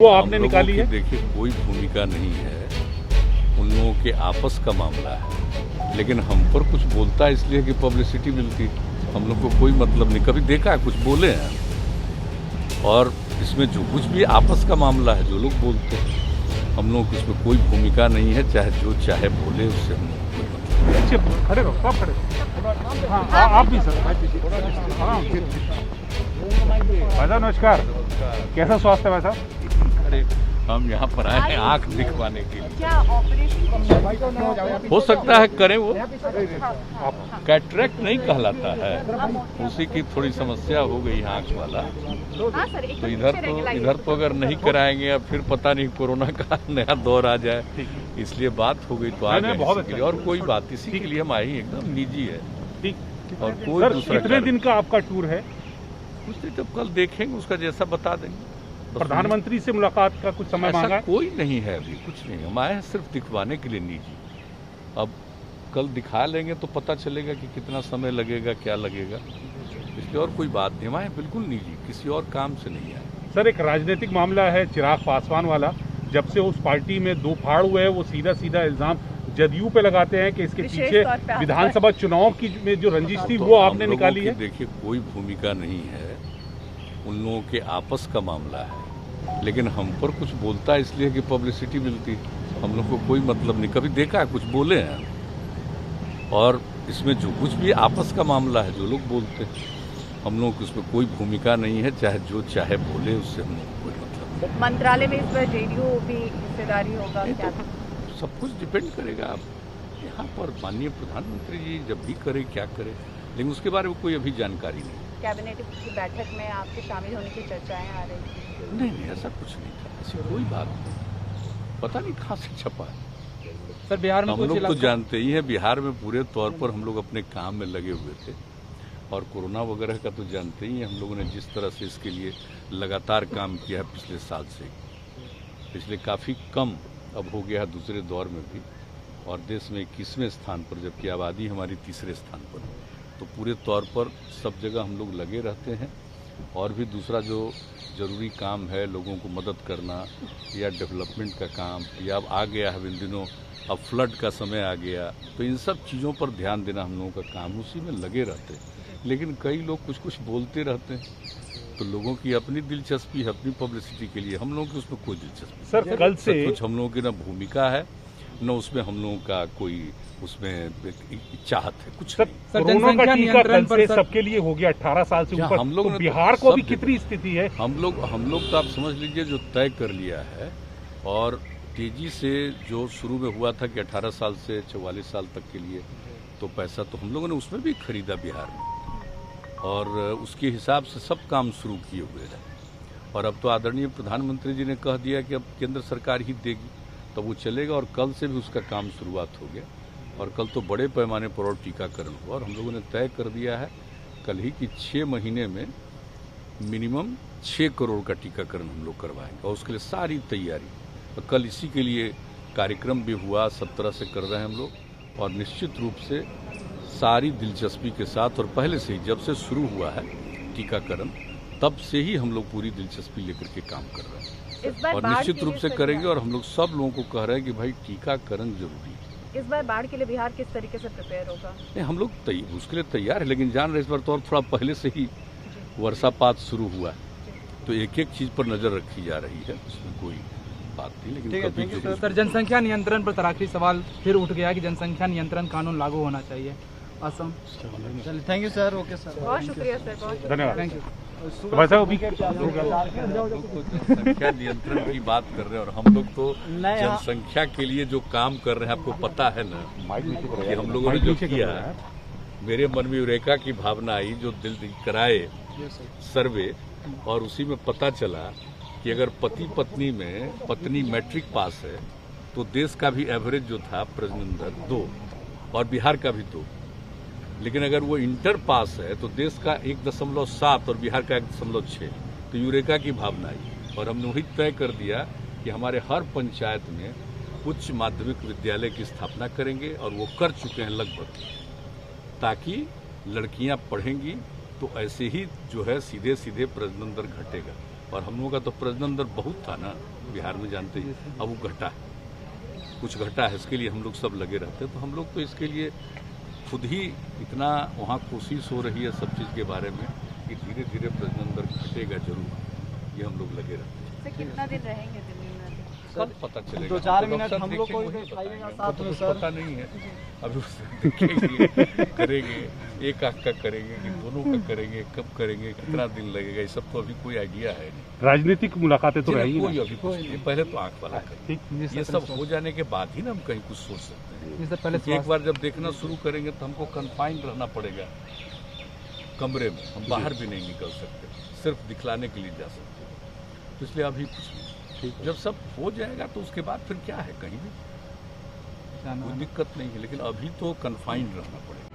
वो आपने निकाली है। देखिए, कोई भूमिका नहीं है, उन लोगों के आपस का मामला है, लेकिन हम पर कुछ बोलता है इसलिए कि पब्लिसिटी मिलती है। हम लोग को कोई मतलब नहीं, कभी देखा है कुछ बोले हैं। और इसमें जो कुछ भी आपस का मामला है, जो लोग बोलते हैं, हम लोग को इसमें कोई भूमिका नहीं है। चाहे जो चाहे बोले, उससे हम लोग कोई मतलब नहीं। खड़े रहो, सब खड़े रहो। हाँ, आप भी सर। हाँ, भाई साहब नमस्कार। कैसा स्वास्थ्य है भाई साहब? अरे, हम यहाँ पर आए हैं आँख दिखवाने के लिए। क्या ऑपरेशन हो सकता है करें, वो कैटरेक्ट नहीं कहलाता है, उसी की थोड़ी समस्या हो गई आँख वाला। तो इधर तो अगर नहीं कराएंगे, अब फिर पता नहीं कोरोना का नया दौर आ जाए, इसलिए बात हो गई तो आ गए। बहुत और कोई बात, इसी के लिए हम आए ही, एकदम निजी है। ठीक। और कोई दूसरा कितने दिन का आपका टूर है? कुछ नहीं, जब कल देखेंगे उसका जैसा बता देंगे। प्रधानमंत्री से मुलाकात का कुछ समय मांगा है? कोई नहीं है, अभी कुछ नहीं। हम आए हैं सिर्फ दिखवाने के लिए निजी। अब कल दिखा लेंगे तो पता चलेगा कि कितना समय लगेगा, क्या लगेगा, इसलिए और कोई बात नहीं। हम आए बिल्कुल निजी, किसी और काम से नहीं आए। सर, एक राजनीतिक मामला है चिराग पासवान वाला। जब से उस पार्टी में दो फाड़ हुए हैं, वो सीधा सीधा इल्जाम जदयू पे लगाते हैं कि इसके पीछे विधानसभा चुनाव की में जो रंजिश थी वो आपने निकाली है। देखिए, कोई भूमिका नहीं है, उन लोगों के आपस का मामला है, लेकिन हम पर कुछ बोलता है इसलिए कि पब्लिसिटी मिलती है। हम लोग को कोई मतलब नहीं, कभी देखा है कुछ बोले हैं। और इसमें जो कुछ भी आपस का मामला है, जो लोग बोलते हैं, हम लोग को इसमें कोई भूमिका नहीं है। चाहे जो चाहे बोले, उससे हम लोग को कोई मतलब नहीं। मंत्रालय में इस बार जेडीयू भी हिस्सेदारी होगा क्या? सब कुछ डिपेंड करेगा। अब यहाँ पर माननीय प्रधानमंत्री जी जब भी करे, क्या करे, लेकिन उसके बारे में कोई अभी जानकारी नहीं। कैबिनेट की बैठक में आपके शामिल होने की चर्चाएं आ रही थी? नहीं, ऐसा कुछ नहीं था, ऐसी कोई बात नहीं। पता नहीं कहाँ से छपा है। सर, बिहार में हम लोग तो जानते ही हैं, बिहार में पूरे तौर पर हम लोग अपने काम में लगे हुए थे। और कोरोना वगैरह का तो जानते ही हैं, हम लोगों ने जिस तरह से इसके लिए लगातार काम किया है पिछले साल से। पिछले काफ़ी कम अब हो गया है दूसरे दौर में भी, और देश में 21वें स्थान पर, जबकि आबादी हमारी तीसरे स्थान पर। तो पूरे तौर पर सब जगह हम लोग लगे रहते हैं। और भी दूसरा जो ज़रूरी काम है, लोगों को मदद करना या डेवलपमेंट का काम, या अब आ गया है इन दिनों, अब फ्लड का समय आ गया, तो इन सब चीज़ों पर ध्यान देना हम लोगों का काम, उसी में लगे रहते हैं। लेकिन कई लोग कुछ कुछ बोलते रहते हैं, तो लोगों की अपनी दिलचस्पी है, अपनी पब्लिसिटी के लिए। हम लोगों की उसमें कोई दिलचस्पी सर, कल से कुछ हम लोगों की ना भूमिका है, न उसमें हम लोगों का कोई उसमें चाहत है, कुछ सर, कोरोना का टीका कल से सबके लिए हो गया 18 साल से ऊपर। हम लोग तो बिहार को भी कितनी स्थिति है? हम लोग तो आप समझ लीजिए जो तय कर लिया है। और तेजी से जो शुरू में हुआ था कि 18 साल से 44 साल तक के लिए, तो पैसा तो हम लोगों ने उसमें भी खरीदा बिहार में, और उसके हिसाब से सब काम शुरू किए हुए हैं। और अब तो आदरणीय प्रधानमंत्री जी ने कह दिया कि अब केंद्र सरकार ही देगी, तो वो चलेगा। और कल से भी उसका काम शुरुआत हो गया, और कल तो बड़े पैमाने पर और टीकाकरण हुआ। और हम लोगों ने तय कर दिया है कल ही कि 6 महीने में मिनिमम 6 करोड़ का टीकाकरण हम लोग करवाएंगे, और उसके लिए सारी तैयारी। और कल इसी के लिए कार्यक्रम भी हुआ, 17 से कर रहे हैं हम लोग, और निश्चित रूप से सारी दिलचस्पी के साथ। और पहले से ही जब से शुरू हुआ है टीकाकरण, तब से ही हम लोग पूरी दिलचस्पी लेकर के काम कर रहे हैं, और निश्चित रूप से करेंगे। और हम लोग सब लोगों को कह रहे हैं कि भाई टीकाकरण जरूरी है। इस बार बाढ़ के लिए बिहार किस तरीके से प्रिपेयर होगा? नहीं, हम लोग उसके लिए तैयार है, लेकिन जान रहे इस बार तो और थोड़ा पहले से ही वर्षापात शुरू हुआ है, तो एक एक चीज पर नजर रखी जा रही है, उसमें कोई बात नहीं। लेकिन कभी सर, जनसंख्या नियंत्रण पर आखिरी सवाल फिर उठ गया कि जनसंख्या नियंत्रण कानून लागू होना चाहिए Assam. Thank you sir. Okay sir, बहुत शुक्रिया सर, बहुत धन्यवाद। Thank you. भाई साहब, अभी जनसंख्या नियंत्रण की बात कर रहे हैं, और हम लोग तो जनसंख्या के लिए जो काम कर रहे हैं, आपको पता है ना कि हम लोगों ने जो किया है, मेरे मन में यूरेका की भावना आई, जो दिल कराए सर्वे, और उसी में पता चला कि अगर पति पत्नी में पत्नी मैट्रिक पास है, तो देश का भी एवरेज जो था प्रजनन दर 2, और बिहार का भी 2। लेकिन अगर वो इंटर पास है, तो देश का 1.7 और बिहार का 1.6। तो यूरेका की भावना आई, और हमने वही तय कर दिया कि हमारे हर पंचायत में उच्च माध्यमिक विद्यालय की स्थापना करेंगे, और वो कर चुके हैं लगभग, ताकि लड़कियां पढ़ेंगी तो ऐसे ही जो है सीधे सीधे प्रजनन दर घटेगा। और हम लोगों का तो प्रजनन दर बहुत था ना बिहार में, जानते ही। अब वो घटा है, कुछ घटा है, इसके लिए हम लोग सब लगे रहते हैं। तो हम लोग तो इसके लिए खुद ही इतना वहाँ कोशिश हो रही है सब चीज़ के बारे में कि धीरे धीरे प्रजनन दर घटेगा जरूर, ये हम लोग लगे रहते हैं। सर कितना दिन रहेंगे दिल्ली में अभी? सब पता चलेगा। 2-4 मिनट अफसर हम लोग को देखेंगे, भी वही दिखाइएगा बताएंगे। साथ हमको तो में कुछ सर। पता नहीं है, अभी उससे देखेंगे, करेंगे, एक आँख का करेंगे कि दोनों का करेंगे, कब करेंगे, कितना दिन लगेगा, ये सब तो अभी कोई आइडिया है नहीं। राजनीतिक मुलाकातें तो रहेंगी कोई ना? अभी कुछ नहीं, पहले तो आँख वाला करें। ये सब हो जाने के बाद ही ना हम कहीं कुछ सोच सकते हैं। इससे पहले क्योंकि एक बार जब देखना शुरू करेंगे तो हमको कन्फाइंड रहना पड़ेगा कमरे में, हम बाहर भी नहीं निकल सकते, सिर्फ दिखलाने के लिए जा सकते हैं। तो इसलिए अभी कुछ नहीं, जब सब हो जाएगा तो उसके बाद फिर क्या है, कहीं भी कोई दिक्कत नहीं है, लेकिन अभी तो कन्फाइंड रहना पड़ेगा।